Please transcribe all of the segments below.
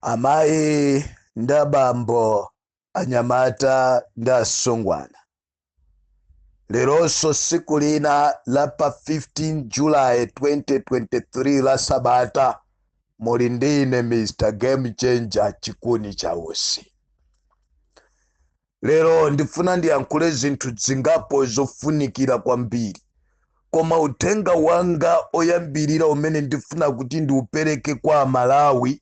Amayi ndabambo anyamata ndasungwana. Leroso siku lina lapa 15 July 2023 la Sabata mulindine Mr. Game Changer chikuni cha usi. Lero ndifuna ndiyankhule zinthu zingapo zofunikira kwambiri. Koma utenga wanga oyambirira umene ndifuna kuti ndiupereke kwa Malawi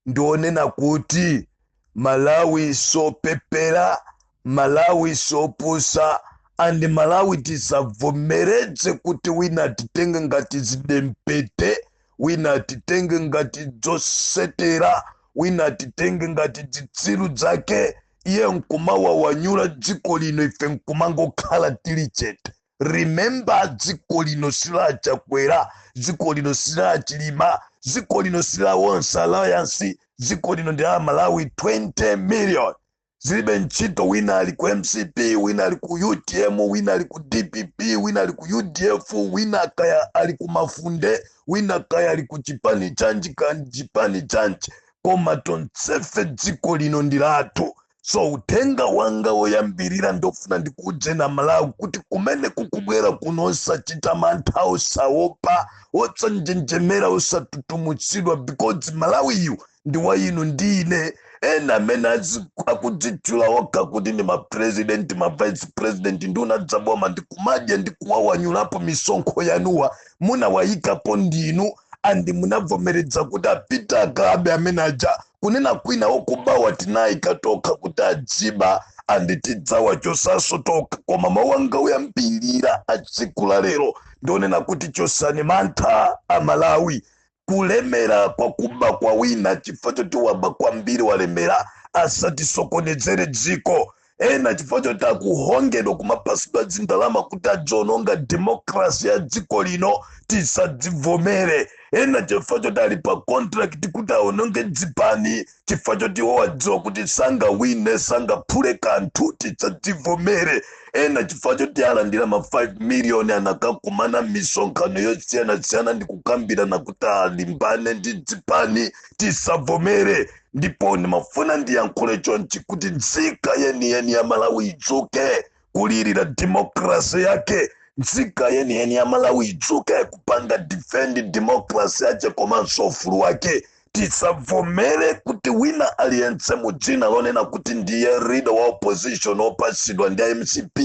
ndionena kuti Malawi sopepera, Malawi sopusa, and Malawi tisavomereze kuti wina titenge ngati zidempete, wina titenge ngati zosetera, wina titenge ngati zitsiru zake. Iye nkumawa wanyula dziko lino ife nkumangokhala tili chete. Remember, dziko lino silacha kwera, dziko lino silacha lima, dziko lino sila wonse alliance, dziko lino ndi Malawi 20 million. Zilibe nchito, wina ali ku MCP, wina ali ku UTM, wina ali ku DPP, wina ali ku UDF, wina kaya ali ku mafunde, wina kaya ali ku chipani chanji kandi chipani chanji. Koma tonsefe dziko lino ndilatu. So utenga wanga woyambirira ndofuna ndikudze na Malawi kuti kumene kukubwera kunosa chita mantha osaopa, otsanjenjemera osatutumutsidwa, because Malawi yu ndi wa inu ndine. Ena mena akudzitchula waka kuti ndi ma president, ma vice president, nduna dzaboma ndikumadya ndikuwawanyulapo misonkho yanuwa muna wayikapo ndinu andi munavomeredza kuti apita akabe amenaja kunena kwina okubawa tinayi katoka kuti adziba anditidzawa chosaso toka. Koma mawanga uyambirira atsikula lero ndonena kuti chosani mantha a Malawi kulemera kwa kuba kwa wina chifukwa choti waba kwambiri walemera asatisokonezere dziko. Ena chifukwa choti akuhongedwa kumapasidwa dzindalama kuti ajononga demokrasi ya dziko lino tisadzivomere. Ena chifukwa choti ali pa contract kuti aononge dzipani chifukwa choti wadziwa kuti sanga wine sanga phule kanthu tisadzivomere. Ena chifukwa choti alandira ma 5 million anakakumana misonkhano yosiyana ndikukambirana kuti alimbane ndi dzipani tisavomere. Ndipo ndimafuna ndiyankhule chonchi kuti nzika yeniyeni ya Malawi idzuke kulirira demokrasi yake. Nzika yeniyeni ya Malawi idzuke kupanga defend demokrasi yake komanso ufulu wake. Tisavomere kuti wina aliyense mujina lonena kuti ndiye leader wa opposition opasidwa ndi MCP,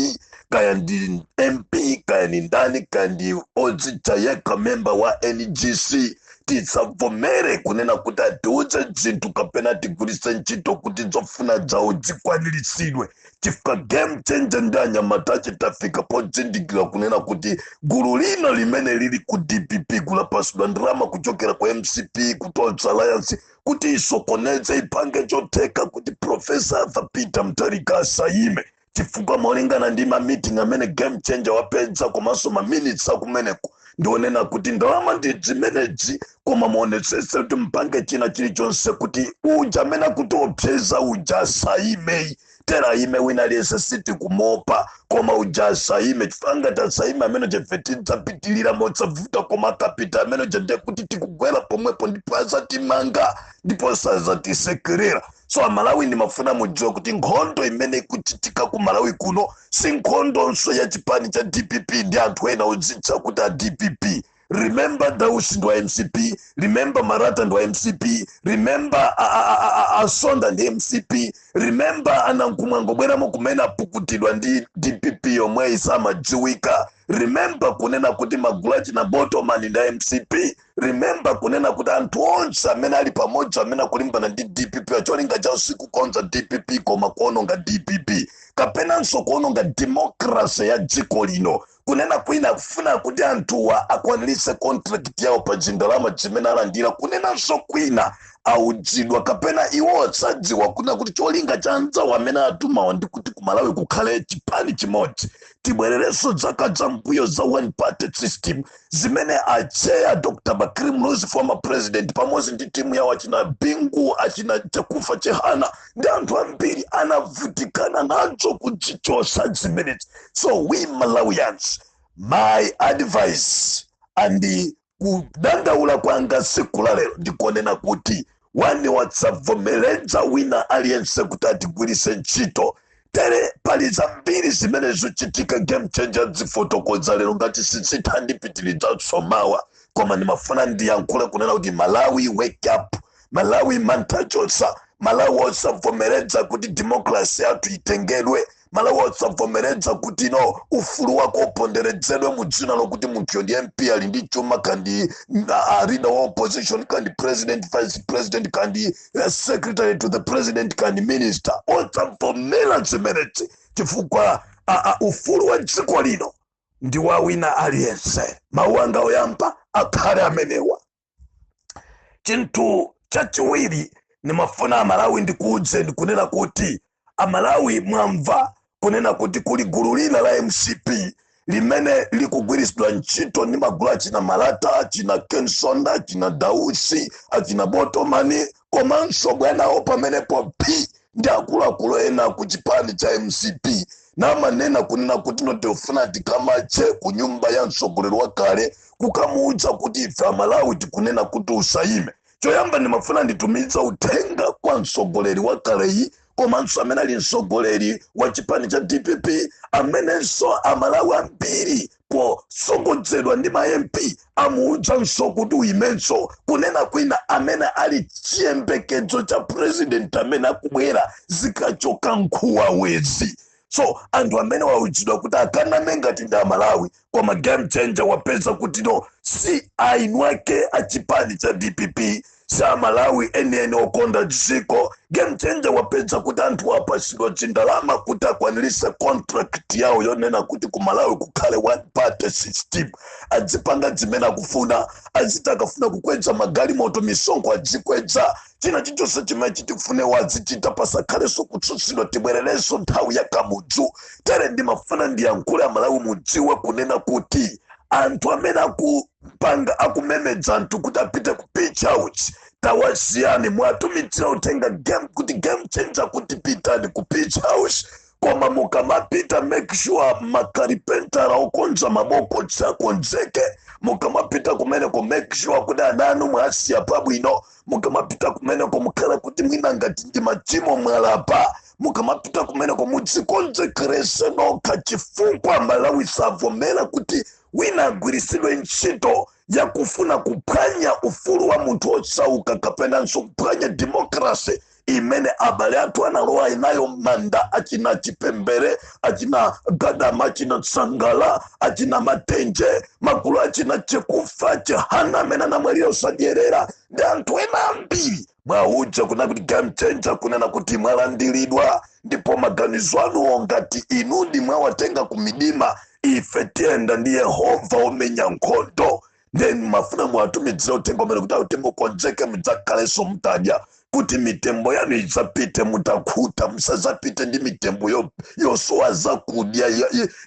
kaya ndi MP, kaya ni ndani, kaya ndi odzichayeka member wa NGC. Tisavomere kunena kuti atiudze zinthu kapena tigulise ntchito kuti zofuna zawo zikwaniritsidwe. Chifukwa game changer ndi anyamata chitafika podzindikira kunena kuti gulu lino limene lili ku DPP kulapasidwa ndalama kuchokera ku MCP kutonsa alliance kuti isokoneze ipange choteka kuti Professor Arthur Peter Mutharika asayime. Chifukwa molingana ndi ma meeting amene game changer wapedza komanso ma minutes akumeneko ndionena kuti ndalama ndi zimenezi, koma muonetsetse kuti mpange china chilichonse kuti uja amene kuti opseza uja asayime. Tera ime wina liyese siti kumopa koma uja asayime. Chifanga tasayime amene jefetidza pitilira motsavuta koma kapita amene jende kuti tikugwera pomwepo ndipo azatimanga ndipo sazatisekerera. So Malawi ndimafuna mudziwe kuti nkhondo imene ikuchitika ku Malawi kuno si nkhondonso ya chipani cha DPP ndi anthu ena odzitcha kuti a DPP. Remember Dausi ndo MCP, remember Marata ndo MCP, remember Asonda ndi MCP, remember Anankumangobwera mukumena pukutidwa ndi DPP yomwe isamadziwika. Remember kunena kuti Magulachi na Botoman nda MCP. Remember kunena kuti anthu onse amene ali pamodzi amene akulimbana ndi DPP acholinga cha usiku konza DPP koma kuononga DPP kapenanso kuononga demokrasi ya dziko lino. Kunena kwina kufuna kuti anthuwa akwanilise contract yawo pa ndalama zimene alandira. Kunenanso kwina audzidwa kapena iwo sadziwa kuna kuti cholinga cha anzawo amene atumawa ndi kuti ku Malawi kukhale chipani chimodzi. Tibwerereso zaka za mbuyo za one party system zimene acheya Dr. Bakri Mlozi former president pamodzi ndi timu yawo achina Bingu achina Chakufa Chehana ndi anthu ambiri anavutikana nazo kuchichosa zimenezi. So we Malawians, my advice and kudandaula kwanga siku la lero ndikonena kuti wani watsavomereza wina aliyense kuti atigwiritse ntchito. Tere pali zambiri zimene zochitika game changer zifotokoza lero ngati sizithandipitiriza somawa, koma ndimafuna ndiyankhule kunena kuti Malawi wake up, Malawi mantachosa, Malawi osavomereza kuti democracy yathu itengedwe, Malawi osavomereza kuti no ufulu wako uponderezedwe mu dzina lokuti munthu ndi MP ali ndi chuma kandi leader wa opposition kandi president, vice president kandi secretary to the president kandi minister. Osavomera zimenezi chifukwa ufulu wa dziko lino ndi wa wina aliyense. Mawu anga oyamba akhale amenewa. Chinthu chachiwiri nimafuna Malawi ndikuudze ndikunena kuti Malawi mwamva kunena kuti kuli gulu lina la MCP limene likugwiritsidwa ntchito ndi magulu achina Malata, achina Kensonda, achina Dausi, achina Botomani, komanso bwanawo pamenepo ndi akuluakulu ena ku chipani cha MCP. Namanena kunena kuti notefuna tikamache ku nyumba ya mtsogoleri wakale kukamuudza kuti ife Amalawi tikunena kuti usayime. Choyamba ndimafuna nditumiza uthenga kwa mtsogoleri wakaleyi komanso amene ali mtsogoleri wa chipani cha DPP amenenso Amalawi ambiri posogozedwa ndi ma MP amuudzanso kuti uyimenso kunena kwina amene ali chiyembekezo cha president amene akubwera zikachoka nkhuwa wezi. So anthu amene waudzidwa kuti akaname ngati ndi Amalawi, koma game changer wapeza kuti no si ainu ake achipani cha DPP, si Amalawi eni okonda dziko. Game changer wapeza kuti anthu apasidwa ndalama kuti akwanirise contract yawo yonena kuti ku Malawi kukhale one party system. Adzipanga zimene akufuna, azitakafuna kukweza magalimoto misonkho adzikweza, china chilichonse chimene chitifune wazichita pasakhalenso kutsutsidwa tibwererenso nthawi ya kamudzu. Tere ndimafuna ndiyankhule Amalawi mudziwe kunena kuti anthu amene akumemedza anthu kuti apite ku beach house tawasiyani, mwatumitsira uthenga game kuti game changer kuti pitani ku beach house, koma mukamapita make sure makaripentara okonza maboko tsakonzeke. Mukamapita kumeneko make sure kuti ananu mwasiya pabwino. Mukamapita kumeneko mukhala kuti mwina ngati ndi machimo mwalapa. Mukamapita kumeneko mudzikonzekerese nokha chifukwa Malawi savomera kuti wina agwirisidwe ntchito ya kufuna kuphwanya ufulu wa munthu osauka kapenanso kuphwanya demokrasi imene abale athu analowa inayo manda, achina Chipembere, achina Gadama, achina Tsangala, achina Matenje, magulu achina Chekufa, Chihana amene anamwalira osadyerera ndi anthu ena ambiri. Mwaudza kuna kuti game changer kunena kuti mwalandiridwa, ndipo maganizo anuwo ngati inu ndi mwawatenga ku midima, ife tiyenda ndi Yehova omenya nkhondo. Then mafuna mwatumidzira uthenga umene kuti utengo konzeke mudzakhaleso mutadya kuti mitembo yanu idzapite mutakhuta, musadzapite ndi mitembo yosowa zakudya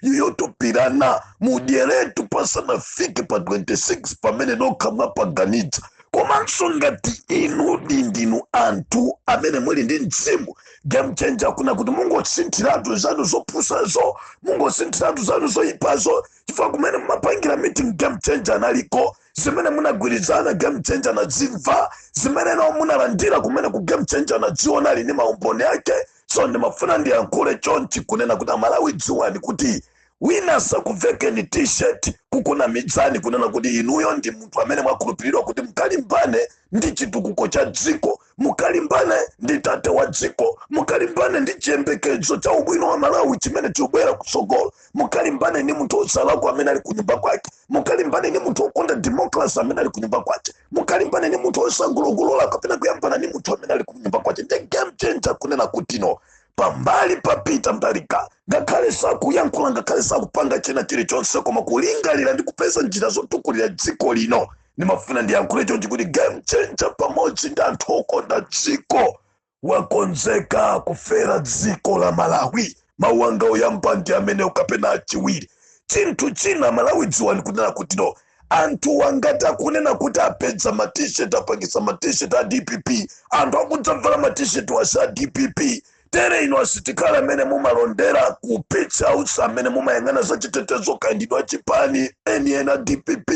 yotopirana. Mudyeretu pasanafike pa 26 pamene nokha mwapaganidza. Komanso ngati inu ndinu anthu amene muli ndi mzimu, game changer kuna kuti mungosinthiratu zanu zopusazo, mungosinthiratu zanu zoyipazo, chifukwa kumene mumapangira meeting game changer analiko, zimene munagwirizana game changer anazimva, zimene nawo munalandira kumene ku game changer anadziona ali ndi maumboni ake. So ndimafuna ndiyankhule chonchi kunena kuti Amalawi dziwani kuti wina sakuvekeni t-shirt kukuna midzani kunena kuti inuyo ndi munthu amene mwakhulupiridwa kuti mukalimbane ndi chitukuko cha dziko, mukalimbane ndi tate wa dziko, mukalimbane ndi chiyembekezo cha ubwino wa Malawi chimene chikubwera kutsogolo, mukalimbane ndi munthu osalakwa amene ali kunyumba kwake, mukalimbane ndi munthu okonda democracy amene ali kunyumba kwake, mukalimbane ndi munthu osangulugulula kapena kuyambana ndi munthu amene ali kunyumba kwake. Ndi game changer kunena kuti no pambali papita mtalika, ngakhale sakuyankhula, ngakhale sakupanga china chilichonse, koma kulingalira ndi kupeza njira zotukulira dziko lino. Ndimafuna ndiyankhule chonchi kuti game changer pamodzi ndi anthu okonda dziko wakonzeka kufera dziko la Malawi. Mawu anga oyamba ndi amene ukapena achiwiri. Chinthu china Malawi dziwani kunena kuti no anthu wangati akunena kuti apedza matishet, apangisa matishet a DPP, anthu akudzabvala matishet wasa DPP. tere ino asitikala mene mumalondera ku pitch house amene mumayang'ana za chitetezo kayandidwa chipani ena DPP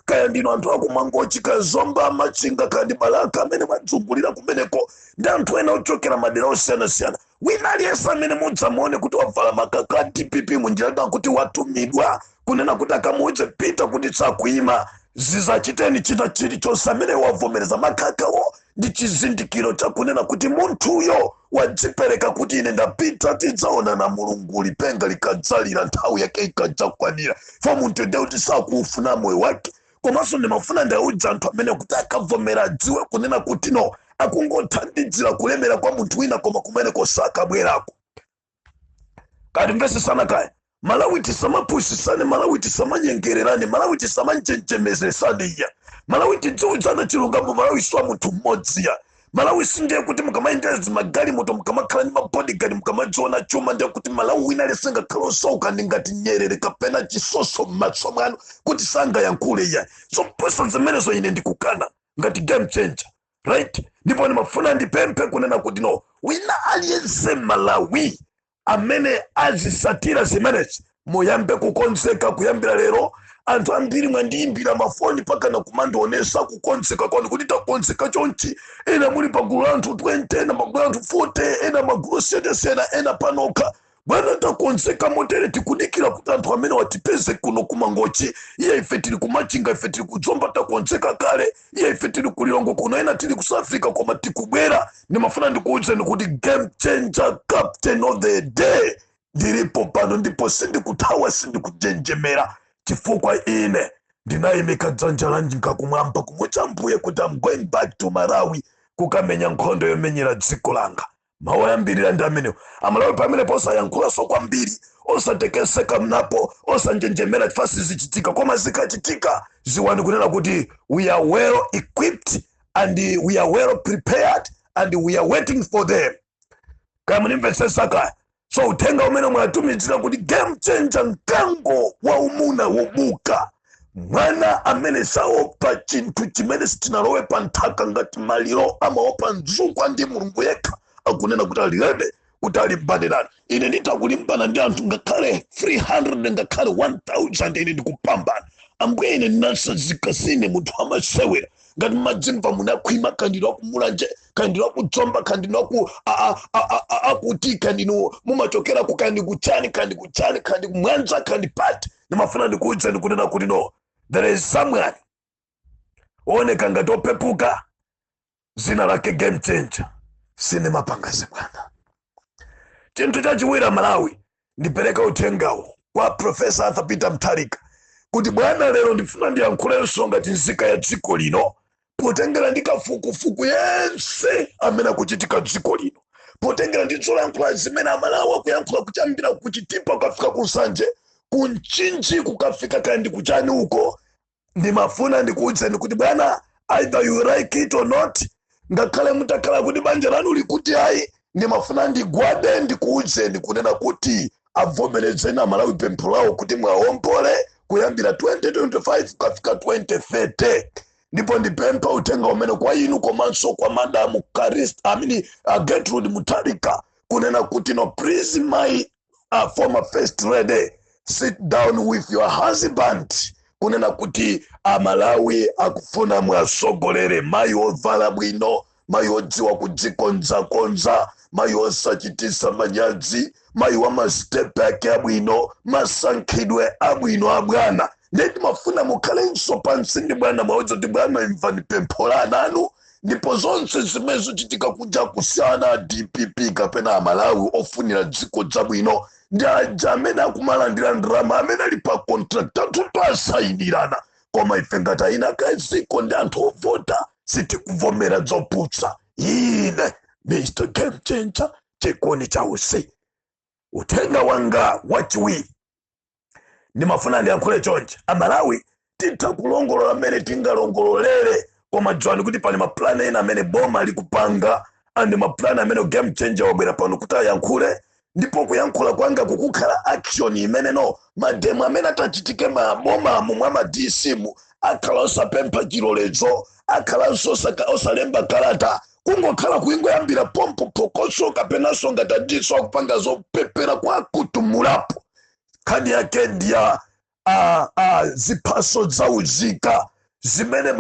kayandidwa anthu akumangochi kazomba machinga kandi balaka amene madzungulira kumeneko ndi anthu ena ochokera madera osiyanasiyana. Wina aliyense amene mudzamuone kuti wavala makaka DPP munjira kuti watumidwa kunena kuti akamuudze pita kuti tsakuyima zizachiteni chita chilichonse amene wavomereza makakawo ndi chizindikiro chakunena kuti munthuyo wadzipereka kuti ine ndapita tidzaona na mulungu lipenga likadzalira nthawi yake ikadzakwanira fo munthu ndiye kuti sakufuna moyo wake. Komanso ndimafuna ndaudza anthu amene kuti akavomera adziwe kunena kuti no akungothandidzira kulemera kwa munthu wina koma kumeneko sakabwerako. Kati mvesesana kaya Malawi tisamapushisane, Malawi tisamanyengererane, Malawi tisamanjenjemezesane iya. Malawi tidziudzana chilungamo, Malawi swa munthu mmodzi ya. Malawi sindiye kuti mukamaendezi magali moto mukamakhala ndi mabodyguard mukamadziona chuma ndiye kuti Malawi wina lesenga kalosauka ndingati Nyerere kapena chisoso m'matso mwanu kuti sanga yankhule iya. So pesa zimenezo ine ndikukana ngati game changer, right? Ndipo ndimafuna ndipemphe kunena kuti no wina aliyense Malawi amene azisatira zimenezi muyambe kukonzeka kuyambira lero. Anthu ambiri mwandiyimbira mafoni paka na kumandionesa kukonzeka kwanu kuti takonzeka chonchi. Ena muli pagulu anthu 20, ena magulu anthu 40, ena magulu siyana ena panoka. Bwana takonzeka motere tikudikira kuti anthu amene watipeze kuno kumangochi. Iya ife tili kumachinga, ife tili kudzomba takonzeka kale. Iya ife tili kulilongo kuno, ena tili ku South Africa koma tikubwera. Ndimafuna ndikuudzeni kuti game changer captain of the day ndilipo pano ndipo sindikuthawa sindikujenjemera chifukwa ine ndinayimika dzanja lanji nkakumwamba kumutcha Mbuye kuti I'm going back to Malawi kukamenya nkhondo yomenyera dziko langa. Mawu ayambirira ndi amenewo. Amalawi pamene posayankhulaso kwambiri osatekeseka mnapo osanjenjemera chifasi zichitika koma zikachitika ziwani kunena kuti we are well equipped and we are well prepared and we are waiting for them. Kaya munimvetsesa kaya. So uthenga umene mwatumizira kuti game changer mkango wa umuna wobuka. Mwana amene saopa chinthu chimene sitinalowe pa nthaka ngati maliro amaopa nzukwa ndi mulungu yekha akunena kuti alilebe kuti alimbanirana. Ine nditakulimbana ndi anthu ngakhale 300 ngakhale 1000 ine ndikupambana. Ambuye ine ndinasazika sine munthu amasewera ngati madzimva munakhwima kandidwa kumulanje kandidwa kudzomba kandidwa akuti kandino mumachokera ku kandi kuchani kandi kumwanza kandi pati. Ndimafuna ndikuudzeni kunena kuti no there is someone oneka ngati opepuka zina lake game changer sine mapangazi bwana. Chinthu chachiwiri Malawi ndipereka uthengawo kwa Professor Arthur Peter Mutharika kuti bwana lero ndifuna ndiyankhulenso ngati nzika ya dziko lino potengera ndi kafukufuku yense amene akuchitika dziko lino potengera ndi zolankhula zimene Amalawi akuyankhula kuchambira kuchitipa kukafika kusanje kunchinji kukafika kandi kuchani uko. Ndimafuna ndikuudzeni kuti bwana either you like it or not ngakhale mutakhala kuti banja lanu likuti ayi ndimafuna ndigwade ndikuudzeni kunena kuti avomerezeni Amalawi pempho lawo kuti mwaombole kuyambira 2025 kukafika 2030. Ndipo ndipempha uthenga umene kwa inu komanso kwa Madam Gertrude Mutharika kunena kuti no please my former first lady sit down with your husband kunena kuti Amalawi akufuna mwasogolere mayi ovala bwino mayi odziwa kudzikonzakonza mayi osachitisa manyazi mayi wa mastepe ake abwino masankhidwe abwino abwana. Ndeti mafuna mukhalenso pansi ndi bwana mwaudza kuti bwana imvani pempho la nanu ndipo zonse zimezo chitika kuja kusiyana DPP kapena Amalawi ofunira dziko dzabwino ndi aja amene akumalandira ndalama amene ali pa contract anthu pasayinirana koma ife ngati ayina kaziko ndi anthu ovota sitikuvomera zoputsa. Ine Mr. Game Changer chikoni cha usi uthenga wanga wachiwiri ndimafuna ndiyankhule chonchi. Amalawi titakulongolola amene tingalongololere koma dziwani kuti pali maplani ena amene boma likupanga andi maplani amene Game Changer wabwera pano kuti ayankhule ndipo kuyankhula kwanga kukukhala action imene no mademo amene atachitike maboma mwa DC akhala osapempha chilolezo akhala osalemba kalata kungokhala kuingoyambira pompo phokoso kapenaso ngatadiso akupanga zopepera kwa kutumulapo. Kani yake ndiya ziphaso zauzika zimene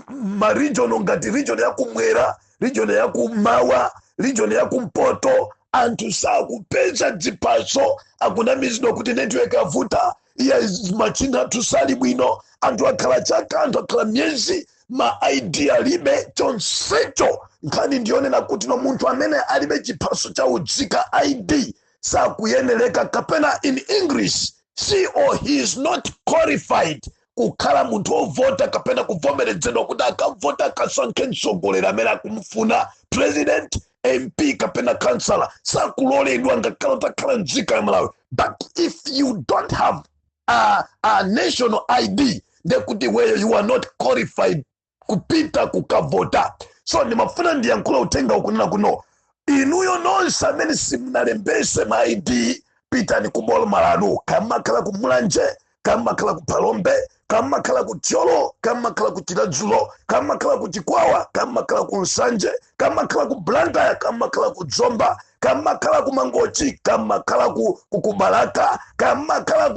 ma region ngati region yakumwera, region yakumawa, region yakumpoto, anthu sakupeza ziphaso akunamizidwa kuti network yavuta iya machina tusali bwino, anthu akhala chaka, anthu akhala myezi, ma idea libe chonsecho. Nkhani ndionena kuti no munthu amene alibe chiphaso chauzika ID sakuyeneleka, kapena in English she or he is not qualified kukhala munthu ovota kapena kuvomerezedwa kuti akavota akasankhe mtsogoleri amene akumufuna, president, MP kapena councillor. Sakuloledwa ngakhala utakhala nzika ya Malawi. But if you don't have a national ID, ndekuti where you are not qualified kupita kukavota. So ndimafuna ndiyankhula utenga ukunena kuno, inuyo nonse amene simunalembese ma ID, pitani kubolo malanu, kama kala kumulanje, kama kala kupalombe, kama kala kutyolo, kama kala kuchiladzulo, kama kala kuchikwawa, kama kala kulusanje, kama kala kublanda, kama kala kudzomba, kama kala kumangochi, kama kala kukubalaka, kama kala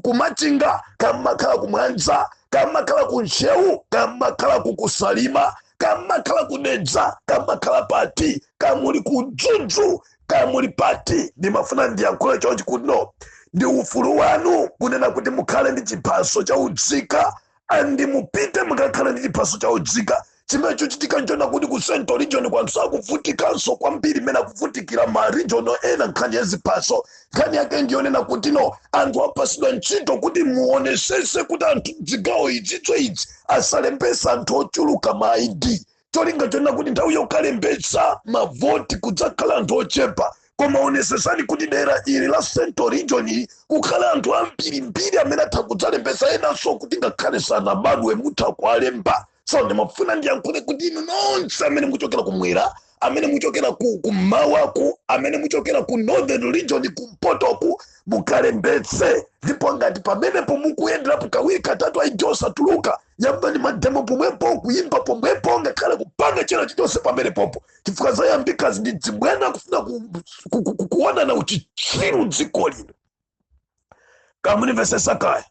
kumachinga, kama kala kumwanza, kama kala kunchewu, kama kala kukusalima, kama kala kudedza, kama kala pati, kamuli kudzudzhu, kamuli pati. Ndimafuna ndiyankhule chonchi kuno, ndi ufulu wanu kunena kuti mukhale ndi chiphaso chauzika, andi mupite mukakhala ndi chiphaso chauzika. Chimene chochitika nchona kuti ku Central Region kwa anthu sakuvutikanso kwambiri mene akuvutikira ma region ena nkhani ya ziphaso. Nkhani yake ndionena kuti no anthu apasidwa ntchito kuti muonesese kuti anthu zigawo idzitso idzi asalembesa anthu ochuluka ma ID. Cholinga chona kuti nthawi yokalembesa mavoti kudzakhala anthu ochepa, koma onesesani kuti dera ili la Central Region kukhala anthu ambirimbiri amene atha kudzalembesa enanso kuti ngakhale sanabadwe mutha kualemba. So ndimafuna ndiyankhule kuti inu nonse amene muchokera kumwera, amene muchokera kumawaku, amene muchokera ku Northern Region kumpotoku, mukalembetse. Ndipo ngati pamenepo mukuyenderapo kawiri katatu ID osatuluka, yambani mademo pomwepo, kuyimba pomwepo, ngakhale kupanga china chilichonse pamenepopo. Chifukwa zayambika zidzibwena kufuna kuona na uchitsiru dziko lino. Kamunimvesesa kaya.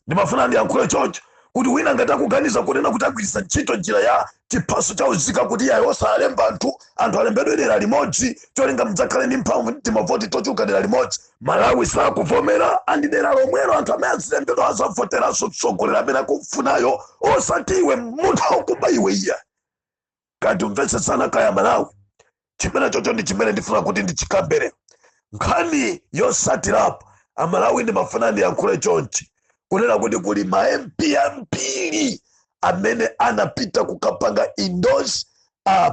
Ndimafuna ndiyankhule choncho kuti wina ngati akuganiza kunena kuti agwiritsa ntchito njira ya chiphaso chauzika kuti iye osalemba anthu alembedwe dera limodzi, cholinga mudzakhale ndi mphamvu ndi mavoti tochuluka dera limodzi. Malawi sakuvomera, andi dera lomwelo anthu amene azilembedwa azavoteranso mtsogoleri amene akufunayo, osati iwe munthu akuba iwe iya. Kati umvetsetsana kaya Malawi, chimene chocho ndi chimene ndifuna kuti ndichikambere. Nkhani yosatirapo Amalawi ndimafuna ndiyankhule chonchi kunena kuti kuli ma MP ambiri amene anapita kukapanga endorse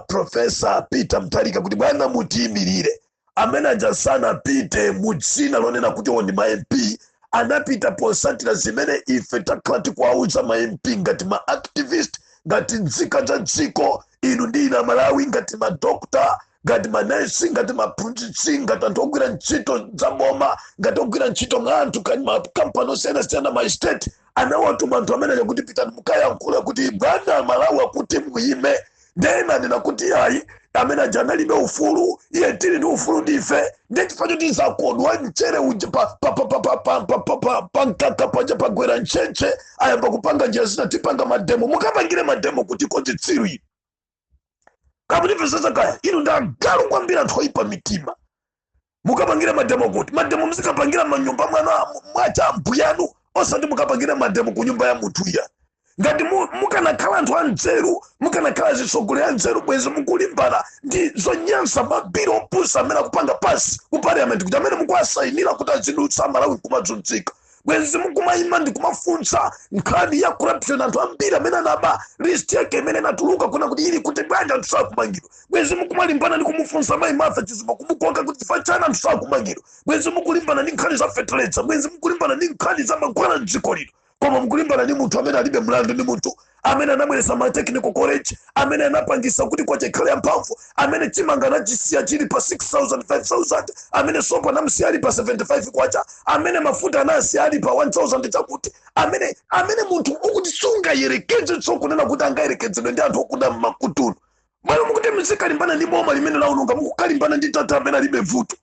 Professor Peter Mutharika kuti bwana mutiyimirire. Amene ajasana pite mudzina lonena kuti ndi ma MP, anapita posatira zimene ife takhala tikuwauza ma MP ngati ma activist, ngati nzika za dziko inu ndi ina Malawi, ngati ma doctor, ngati manesi, ngati maphunzitsi, ngati anthu ogwira ntchito za boma, ngati ogwira ntchito mwa anthu kani makampani osiyanasiyana ma estate, anawatuma anthu amene kuti pitani mukayankhula kuti bwana Malawi akuti muime. Ndena nena kuti ayi amene ajanalibe ufulu, iye tili ndi ufulu ndife, ndiye chifukwa tizakodwa mchere uja pankaka paja pagwera nchenche, ayamba kupanga njira zina tipanga mademo, mukapangire mademo kuti kodzitsiru ino. Kamunimvesesa kaya, inu ndagalu kwambira anthu oyipa mitima. Mukapangira mademo kuti, mademo muzikapangira manyumba mwana mwacha ambuyanu, osati mukapangira mademo ku nyumba ya munthu iya. Ngati mukanakhala anthu anzeru, mukanakhala zisogolera anzeru, bwezi mukulimbana ndi zonyansa mabiro opusa amene akupanga pasi ku parliament kuti amene mukuwasayinira kuti azidutsa Malawi kumadzunzika. Bwezi mukumayima ndi kumafunsa nkhani ya corruption anthu ambiri amene anaba list yake imene inatuluka kuna kuti ili kuti bwanja anthu sakumangidwa. Bwezi mukumalimbana ndi kumufunsa mayi Martha Chizuba kumukonga kuti chifachana anthu sakumangidwa. Bwezi mukulimbana ndi nkhani za fertilizer, bwezi mukulimbana ndi nkhani za magwala mdziko lino. Koma mukulimbana ndi munthu amene alibe mlandu, ndi munthu amene anabweresa ma technical college, amene anapangisa kuti kwa chekhala mphamvu, amene chimanga anachisiya chili pa 6,000 5,000, amene sopo anamsiya ali pa 75 kwacha, amene mafuta anasiya ali pa 1,000 chakuti, amene munthu ukuti sunga yerekedze tsokunena kuti angayerekezedwe ndi anthu okuda makutulu. Mwalo mukuti muzikalimbana ndi boma limene laulunga mukukalimbana ndi tata amene alibe vuto.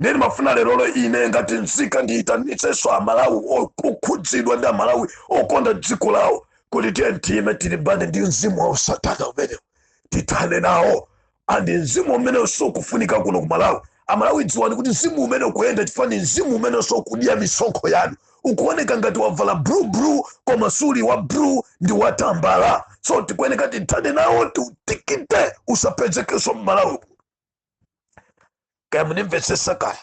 Ndeni mafuna lero ine ngati nzika ndiyitanitsenso Amalawi okhudzidwa ndi Amalawi okonda dziko lawo kuti tiyentime tilimbane ndi mzimu wa Satana umenewo tithane nawo. Andi mzimu umene sukufunika kuno ku Malawi. Amalawi dziwani kuti mzimu umene ukuyenda chifani mzimu umene sokudya misonkho yanu. Ukuoneka ngati wavala blue koma suli wa blue ndi watambala. So tikuoneka tithane nawo tiutikite usapedzekenso Malawi. Kaya munimvetsesa kaya.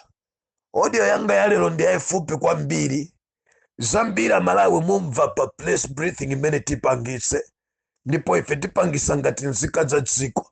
Audio yanga ya lero ndi yayifupi kwambiri. Zambiri Amalawi mumva pa place breathing imene tipangise. Ndipo ife tipangisa ngati nzika za dziko.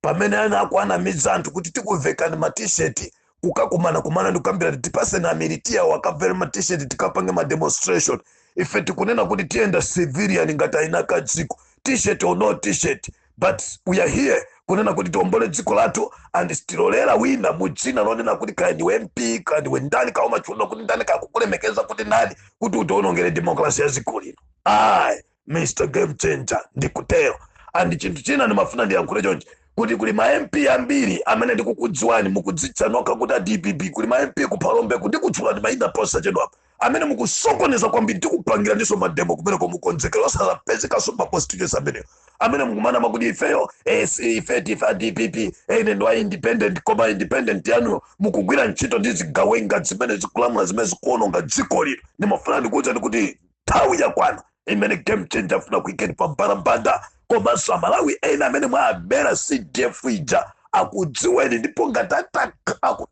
Pamene ana midza anthu kuti tikuvekani ma t-shirt kukakumana ndikambira tipase na militia wakavera ma t-shirt tikapange ma demonstration. Ife tikunena kuti tienda civilian ngati ainaka dziko. T-shirt or no t-shirt. But we are here kunena kuti tombole dziko lathu and stilolera wina mudzina lonena kuti kaya ndiwe MP kaya ndiwe ndani kaoma chiuno kuti ndani kakukulemekeza kuti ndani kuti utonongere demokrasi ya dziko lino. Mr. Game Changer ndikutero. And chinthu china ndimafuna ndiyankhule chonchi kuti kuli ma MP ambiri amene ndikukudziwani mukudzitsa nokha kuti DPP kuli ma MP kuphalombe kuti kutchulani mayina posa chedwapa amene mukusokoneza kwambiri tikupangira ndiso mademo kumene komukonzekera osapezekaso pa constituency amene mukumana makuti ifeyo ife DPP ine ndo independent koma independent yanu mukugwira ntchito ndi zigawenga zimene zikulamula zimene zikuononga dziko lino. Ndimafuna ndikuwuzani kuti nthawi yakwana imene Game Changer afuna kuikeni pa mbalambanda komanso Amalawi ena amene mwabera CDF ija akudziweni ndipo ngati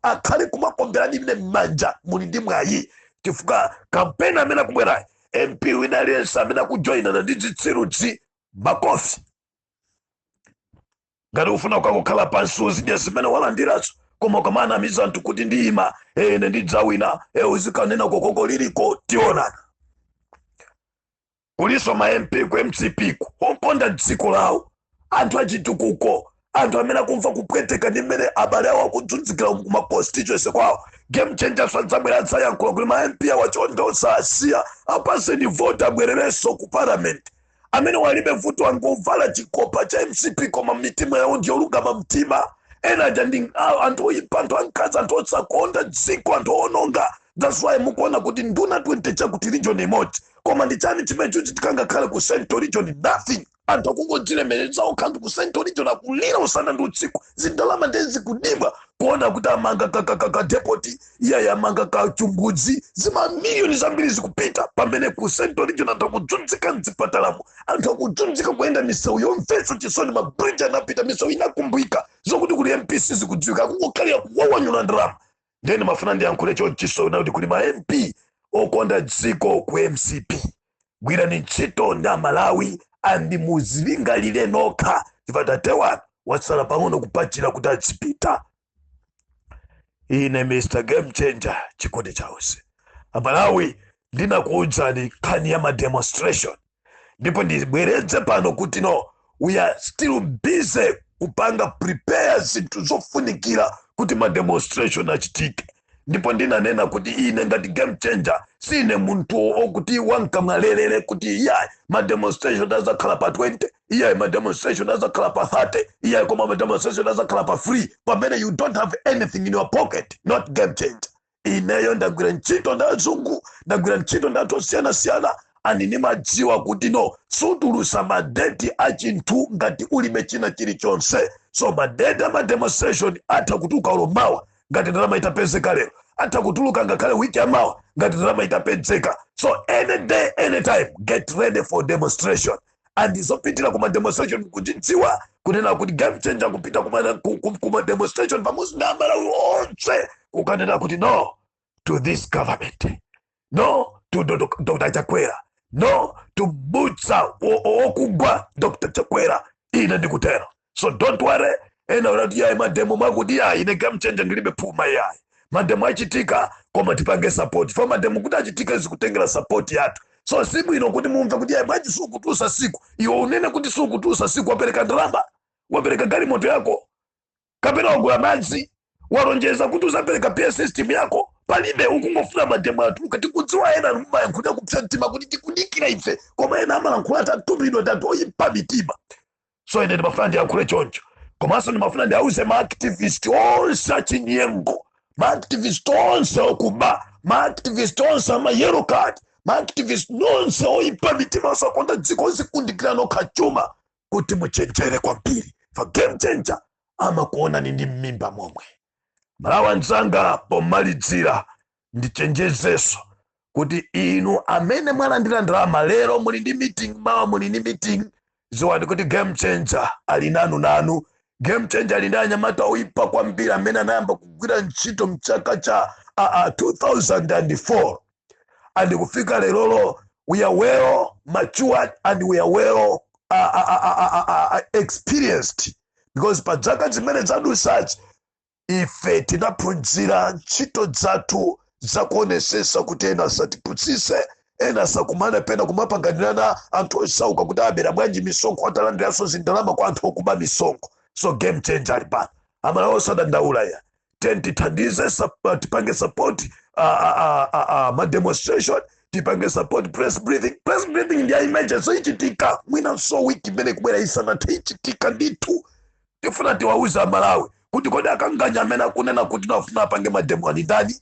akhale kumakomberani ine m'manja muli ndi mwayi chifukwa kampeni amene akubwerayi MP wina aliyense amene akujoyinana ndi zitsirudzi makofi. Ngati ufuna ukakukhala pansi uzidya zimene walandirazo koma ukamana miza anthu kuti ndiyima ine ndidzawina uzikanena kokoko liliko tionana. Kuliso ma MP ku MCP oponda dziko lawo anthu achitukuko anthu amene akumva kupweteka ndi mmene abale awo akudzudzikira kuma constituency kwawo. Game Changer sadzabwera adzayankhula kuti ma MP awachondosa asiya apase ni vote abwererenso ku parliament. Amene walibe vuto angovala chikopa cha MCP koma mitima yawo ndiyolungama mtima. Ena jandi anthu oyipa anthu ankhanza anthu osakonda dziko anthu ononga. That's why mukuona kuti nduna 20 chakuti region imodzi koma ndi chani chimene chitikangakhala ku Central region nothing. Anthu akungodzilemeretsa okhandu ku Central region akulira usana ndi usiku zindalama ndezi kudimba kuona kuti amanga ka deputy iya amanga ka chumbudzi zima miliyoni zambiri zikupita pamene ku Central region anthu akudzudzika mzipatalamu anthu akudzudzika kuenda misewu yomvetsa chisoni mabridge anapita misewu inakumbwika zokuti kuli MPC zikudziwika akungokhalira kuwawanyula ndalama. Ndeni mafuna ndiyankhule chonchiso kuti kuli ma MP okonda dziko ku MCP gwirani ntchito ndi Amalawi andi muzilingalire nokha chifatatewana watsala pang'ono kupachira kuti azipita. Ine Mr. Game Changer chikondi chawose Amalawi ndinakuudzani nkhani ya ma demonstration ndipo ndibweretse pano kuti no we are still busy kupanga prepare zinthu zofunikira kuti ma demonstration achitike. Ndipo ndinanena kuti ine ngati Game Changer sine munthu okuti wankamwalelele kuti iya ma demonstration azakhala pa 20 iya ma demonstration azakhala pa 30 iya koma ma demonstration azakhala pa free pamene you don't have anything in your pocket. Not Game Changer. Ineyo ndagwira ntchito ndi azungu ndagwira ntchito ndi anthu osiyana ani nimadziwa kuti no sutulusa madeti achinthu ngati ulibe china chilichonse. So madeti ama demonstration atha kutuka ulomawa ngati ndalama itapezeka lero atha kutuluka ngakhale wiki yamawa ngati ndalama itapezeka. So any day anytime get ready for demonstration and izopitira kuma demonstration kujidziwa kunena kuti Game Changer kupita kuma demonstration pamodzi ndi Amalawi onse kukanena kuti no to this government, no to Dr. Chakwera, no to Butsa okugwa Dr. Chakwera. Ine ndikutero. So don't worry. Ena urati ya mademo makuti ya ine Game Changer ngilibe puma ya mademo achitika koma tipange support for mademo kuti achitika zikutengera support yatu. So siku ino kuti mumva kuti ya maji sukutusa siku iwo unene kuti sukutusa siku wapereka ndalama wapereka gari moto yako kapena wagula madzi walonjeza kuti uzapereka PS system yako palibe ukungofuna mademo atu kati kudziwa ena numaya nkuda kupsa mtima kuti tikudikira ife koma ena amalankhula tatu bino tatu oyipa mitima. So ine ndimafuna ndiyankhule choncho. Komanso ndimafuna ndiyauze ma-activist onse achinyengo, ma-activist onse okuba, ma-activist onse ama-yellow card, ma-activist nonse oyipa mitima osakonda dziko ozikundikira nokha chuma, kuti muchenjere kwambiri. Fa game changer amakuona ndi mmimba momwe. Malawi anzanga pomalidzira ndichenjezeso kuti inu amene mwalandira ndalama lero muli ndi meeting, mawa muli ndi meeting, ziwani kuti game changer ali nanu. Game changer ali ndi anyamata oyipa kwambiri amene anayamba kugwira ntchito mchaka cha 2004 and kufika lero we are well matured and we are well experienced, because pa zaka zimene zadusazi ife tinaphunzira ntchito zathu zakuonesesa kuti ena asatiputsise, ena asakumane pena kumapanganirana anthu osauka kuti abera bwanji misonkho atalandiranso zindalama kwa anthu okuba misonkho. So game changer ali pano. Amalawi osadandaula ya tithandize tipange support ma demonstration, tipange support press breathing ndi emergency ichitika mwina so wiki imene kubwera isanathe ichitika ndithu. Tifuna tiwauza Amalawi kuti kodi akanganya amene akunena kuti nafuna apange mademo ali ndani,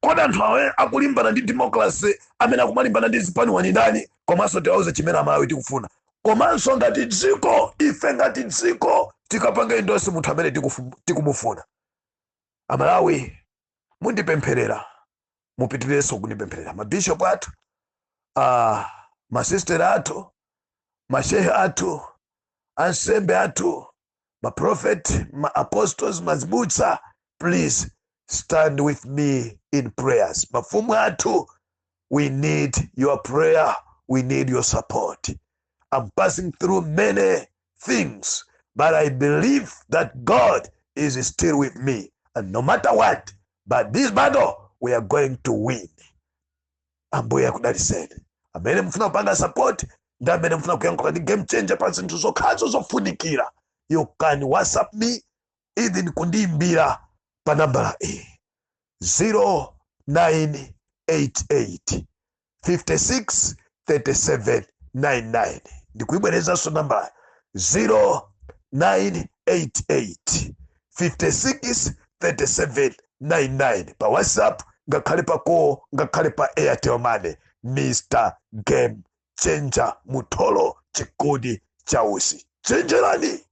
kodi anthu awe akulimbana ndi democracy amene akumalimbana ndi zipani wani ndani. Komanso tiwauze chimene Amalawi tikufuna. Komanso ngati dziko, ife ngati dziko tikapanga endorse munthu amene tikumufuna. Amalawi mundipempherera, mupitirirenso kunipempherera. Mabishop athu, masister athu, mashehe athu, ansembe athu, my prophet, my apostles, mazibutsa, please stand with me in prayers. Mafumu athu, we need your prayer, we need your support. I'm passing through many things, but I believe that God is still with me. And no matter what, but this battle, we are going to win. Ambuya kudali said. Amene mfuna kupanga support, nda amene mfuna kuyankhula ndi game changer pa zinthu zokhazo zofunikira. You can WhatsApp me, even kundimbira pa nambala 0988 56 37 99. Ndikuibwerezanso nambala 0988 56 37 99 pa WhatsApp, ngakhale pa call, ngakhale pa Airtel Money. Mr. Game Changer Mutholo chikodi chausi. Chenjerani.